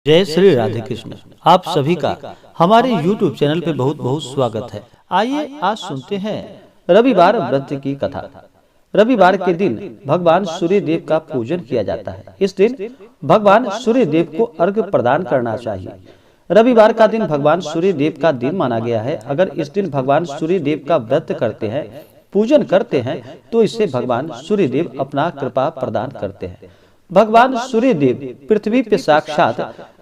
जय श्री राधे कृष्ण। आप सभी का हमारे YouTube चैनल पे बहुत बहुत स्वागत है। आइए आज सुनते हैं रविवार व्रत की कथा। रविवार के दिन भगवान सूर्य देव का पूजन किया जाता है। इस दिन भगवान सूर्य देव को अर्घ्य प्रदान करना चाहिए। रविवार का दिन भगवान सूर्य देव का दिन माना गया है। अगर इस दिन भगवान सूर्य देव का व्रत करते हैं, पूजन करते हैं, तो इससे भगवान सूर्य देव अपना कृपा प्रदान करते हैं। भगवान सूर्य देव पृथ्वी पे साक्षात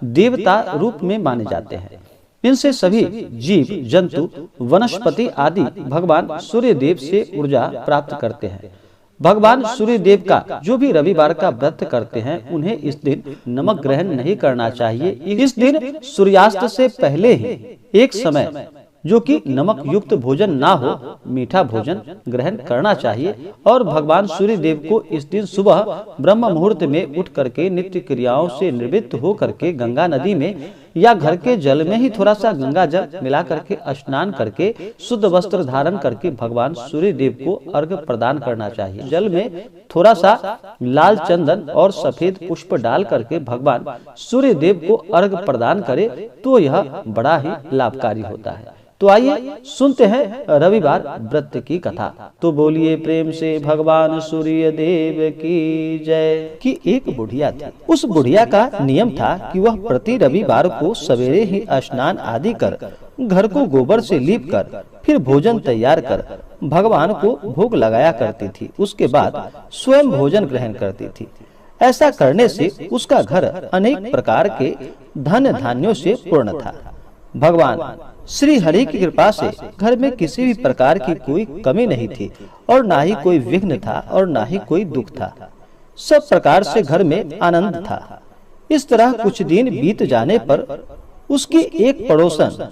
देवता रूप में माने जाते हैं। इनसे सभी जीव जंतु वनस्पति आदि भगवान सूर्य देव से ऊर्जा प्राप्त करते हैं। भगवान सूर्य देव का जो भी रविवार का व्रत करते हैं, उन्हें इस दिन नमक ग्रहण नहीं करना चाहिए। इस दिन सूर्यास्त से पहले ही एक समय जो कि नमक युक्त भोजन ना हो, मीठा भोजन ग्रहण करना चाहिए। और भगवान सूर्य देव को इस दिन सुबह ब्रह्म मुहूर्त में उठ करके नित्य क्रियाओं से निवृत्त हो करके गंगा नदी में या घर के जल में ही थोड़ा सा गंगा जल मिला करके स्नान करके शुद्ध वस्त्र धारण करके भगवान सूर्य देव को अर्घ्य प्रदान करना चाहिए। जल में थोड़ा सा लाल चंदन और सफेद पुष्प डाल करके भगवान सूर्य देव को अर्घ्य प्रदान करे तो यह बड़ा ही लाभकारी होता है। तो आइए सुनते हैं रविवार व्रत की कथा। तो बोलिए प्रेम से भगवान सूर्य देव की जय। कि एक बुढ़िया थी। उस बुढ़िया का नियम था कि वह प्रति रविवार को सवेरे ही स्नान आदि कर घर को गोबर से लीप कर फिर भोजन तैयार कर भगवान को भोग लगाया करती थी। उसके बाद स्वयं भोजन ग्रहण करती थी। ऐसा करने से उसका घर अनेक प्रकार के धन धान्यों से पूर्ण था। भगवान श्री हरि की कृपा से घर में किसी भी प्रकार की कोई कमी नहीं थी और ना ही कोई विघ्न था और ना ही कोई दुख था। सब प्रकार से घर में आनंद था। इस तरह कुछ दिन बीत जाने पर उसकी एक पड़ोसन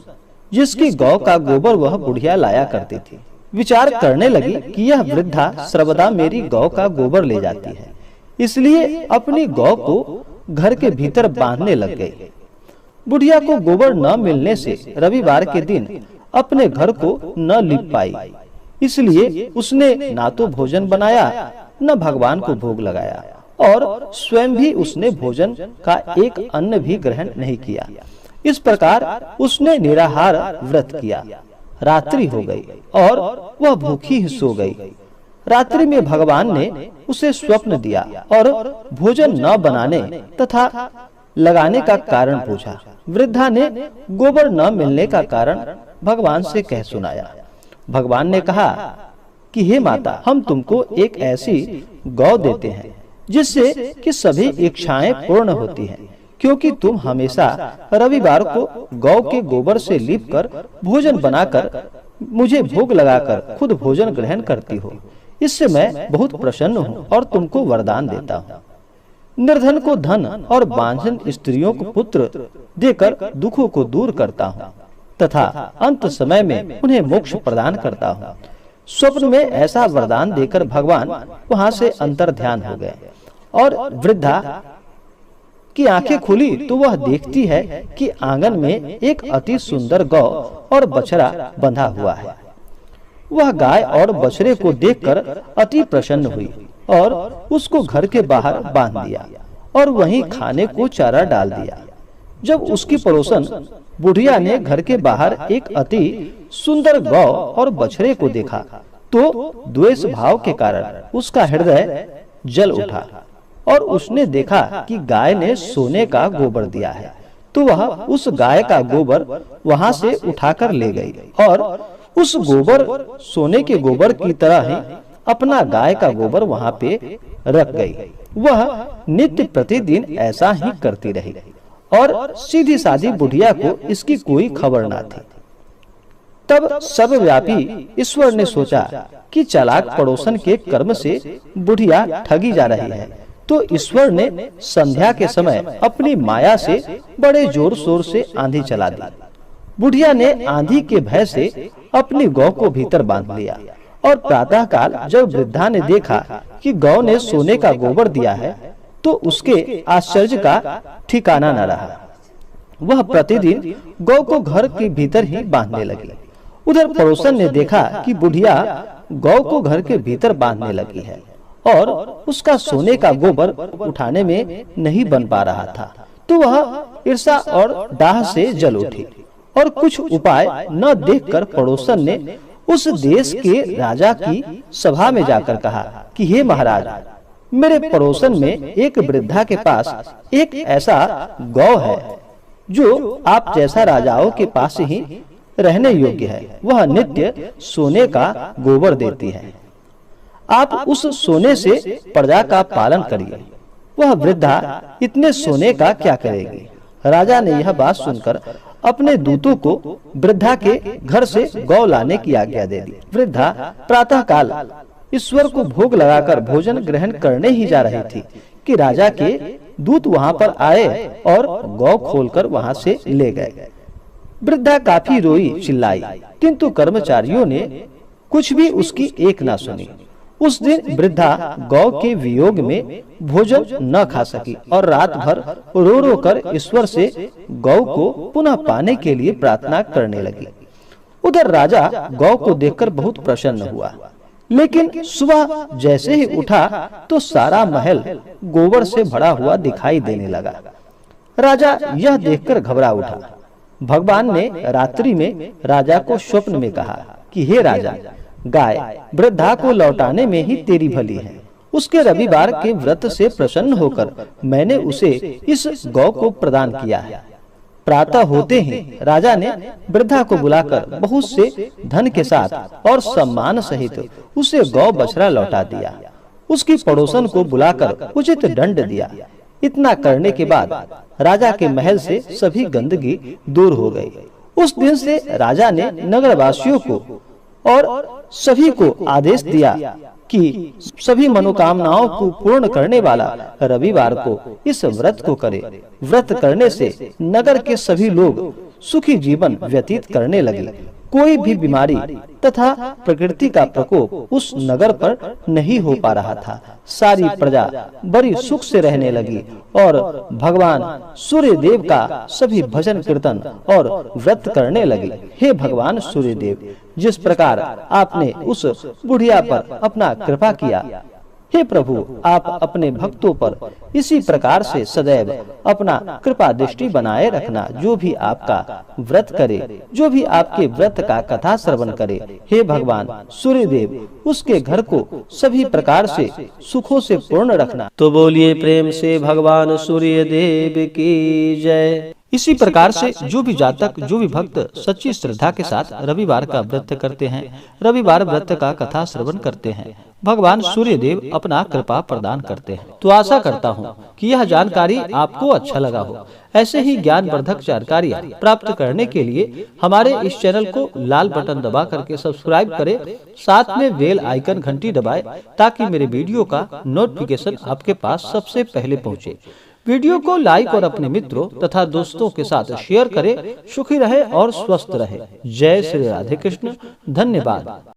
जिसकी गौ का गोबर वह बुढ़िया लाया करती थी, विचार करने लगी कि यह वृद्धा सर्वदा मेरी गौ का गोबर ले जाती है, इसलिए अपनी गौ को घर के भीतर बांधने लग गई। बुढ़िया को गोबर न मिलने से रविवार के दिन अपने घर को न लीप पाई, इसलिए उसने ना तो भोजन बनाया न भगवान को भोग लगाया और स्वयं भी उसने भोजन का एक अन्न भी ग्रहण नहीं किया। इस प्रकार उसने निराहार व्रत किया। रात्रि हो गई और वह भूखी ही सो गई। रात्रि में भगवान ने उसे स्वप्न दिया और भोजन न बनाने तथा लगाने का कारण पूछा। वृद्धा ने गोबर न मिलने का कारण भगवान से कह सुनाया। भगवान ने कहा कि हे माता, हम तुमको एक ऐसी गौ देते हैं जिससे कि सभी इच्छाएं पूर्ण होती हैं, क्योंकि तुम हमेशा रविवार को गौ के गोबर से लीप कर भोजन बनाकर मुझे भोग लगाकर खुद भोजन ग्रहण करती हो। इससे मैं बहुत प्रसन्न हूँ और तुमको वरदान देता हूँ। निर्धन को धन और बांझन स्त्रियों को पुत्र देकर दुखों को दूर करता हूँ तथा अंत समय में उन्हें मोक्ष प्रदान करता हूँ। स्वप्न में ऐसा वरदान देकर भगवान वहां से अंतर ध्यान हो गए और वृद्धा की आंखें खुली तो वह देखती है कि आंगन में एक अति सुंदर गौ और बछड़ा बंधा हुआ है। वह गाय और बछड़े को देखकर अति प्रसन्न हुई और उसको घर के बाहर बांध दिया और वहीं खाने को चारा डाल दिया। जब उसकी पड़ोसन बुढ़िया ने घर के बाहर एक अति सुंदर गौ और बछड़े को देखा तो द्वेष भाव के कारण उसका हृदय जल उठा और उसने देखा कि गाय ने सोने का गोबर दिया है, तो वह उस गाय का गोबर वहां से उठाकर ले गई और उस गोबर सोने के गोबर की तरह ही अपना गाय का गोबर वहां पे रख गई। वह नित्य प्रतिदिन ऐसा ही करती रही और सीधी सादी बुढ़िया को इसकी कोई खबर ना थी। तब सर्वव्यापी ईश्वर ने सोचा कि चालाक पड़ोसन के कर्म से बुढ़िया ठगी जा रही है, तो ईश्वर ने संध्या के समय अपनी माया से बड़े जोर शोर से आंधी चला दी। बुढ़िया ने आंधी के भय से अपनी गौ को भीतर बांध लिया और प्रातः काल जब वृद्धा ने देखा कि गौ ने सोने का गोबर दिया है तो उसके आश्चर्य का ठिकाना न रहा। वह प्रतिदिन गौ को घर के भीतर ही बांधने लगी। उधर पड़ोसन ने देखा कि बुढ़िया गौ को घर के भीतर बांधने लगी है और उसका सोने का गोबर उठाने में नहीं बन पा रहा था, तो वह ईर्ष्या और डाह से जल उठी और कुछ उपाय न देखकर पड़ोसन ने उस देश के राजा की सभा में जाकर कहा कि हे महाराज, मेरे पड़ोसन में एक वृद्धा के पास एक ऐसा गौ है जो आप जैसा राजाओं के पास ही रहने योग्य है। वह नित्य सोने का गोबर देती है। आप उस सोने से प्रजा का पालन करिए। वह वृद्धा इतने सोने का क्या करेगी? राजा ने यह बात सुनकर अपने दूतों को वृद्धा के घर से गौ लाने की आज्ञा दे दी। वृद्धा प्रातः काल ईश्वर को भोग लगाकर भोजन ग्रहण करने ही जा रही थी कि राजा के दूत वहां पर आए और गौ खोलकर वहां से ले गए। वृद्धा काफी रोई चिल्लाई, किंतु कर्मचारियों ने कुछ भी उसकी एक ना सुनी। उस दिन वृद्धा गौ के वियोग में भोजन न खा सकी और रात भर रो रो कर ईश्वर से गौ को पुनः पाने के लिए प्रार्थना करने लगी। उधर राजा गौ को देखकर बहुत प्रसन्न हुआ, लेकिन सुबह जैसे ही उठा तो सारा महल गोबर से भरा हुआ दिखाई देने लगा। राजा यह देखकर घबरा उठा। भगवान ने रात्रि में राजा को स्वप्न में कहा कि हे राजा, गाय वृद्धा को लौटाने में ही तेरी भली है। उसके रविवार के व्रत से प्रसन्न होकर मैंने उसे इस गौ को प्रदान किया है। प्रातः होते ही राजा ने वृद्धा को बुलाकर बहुत से धन के साथ और सम्मान सहित उसे गौ बछड़ा लौटा दिया। उसकी पड़ोसन को बुलाकर उचित दंड दिया। इतना करने के बाद राजा के महल से सभी गंदगी दूर हो गई। उस दिन से राजा ने नगरवासियों को और सभी को आदेश दिया कि सभी मनोकामनाओं को पूर्ण करने वाला रविवार को इस व्रत को करे। व्रत करने से नगर के सभी लोग सुखी जीवन व्यतीत करने लगे। कोई भी बीमारी तथा प्रकृति का प्रकोप उस नगर पर नहीं हो पा रहा था। सारी प्रजा बड़ी सुख से रहने लगी और भगवान सूर्य देव का सभी भजन कीर्तन और व्रत करने लगे। हे भगवान सूर्य देव, जिस प्रकार आपने उस बुढ़िया पर अपना कृपा किया, हे प्रभु, आप अपने भक्तों पर इसी प्रकार से सदैव अपना कृपा दृष्टि बनाए रखना। जो भी आपका व्रत करे, जो भी आपके व्रत का कथा श्रवण करे, हे भगवान सूर्य देव, उसके घर को सभी प्रकार से सुखों से पूर्ण रखना। तो बोलिए प्रेम से भगवान सूर्य देव की जय। इसी प्रकार से जो भी जातक, जो भी भक्त सच्ची श्रद्धा के साथ रविवार का व्रत करते हैं, रविवार व्रत का कथा श्रवण करते हैं, भगवान सूर्य देव अपना कृपा प्रदान करते हैं। तो आशा करता हूँ कि यह जानकारी आपको अच्छा लगा हो। ऐसे ही ज्ञानवर्धक जानकारी प्राप्त करने के लिए हमारे इस चैनल को लाल बटन दबा करके सब्सक्राइब करें, साथ में बेल आइकन घंटी दबाएं ताकि मेरे वीडियो का नोटिफिकेशन आपके पास सबसे पहले पहुँचे। वीडियो को लाइक और अपने मित्रों तथा दोस्तों के साथ शेयर करें। सुखी रहे और स्वस्थ रहे। जय श्री राधे कृष्ण। धन्यवाद।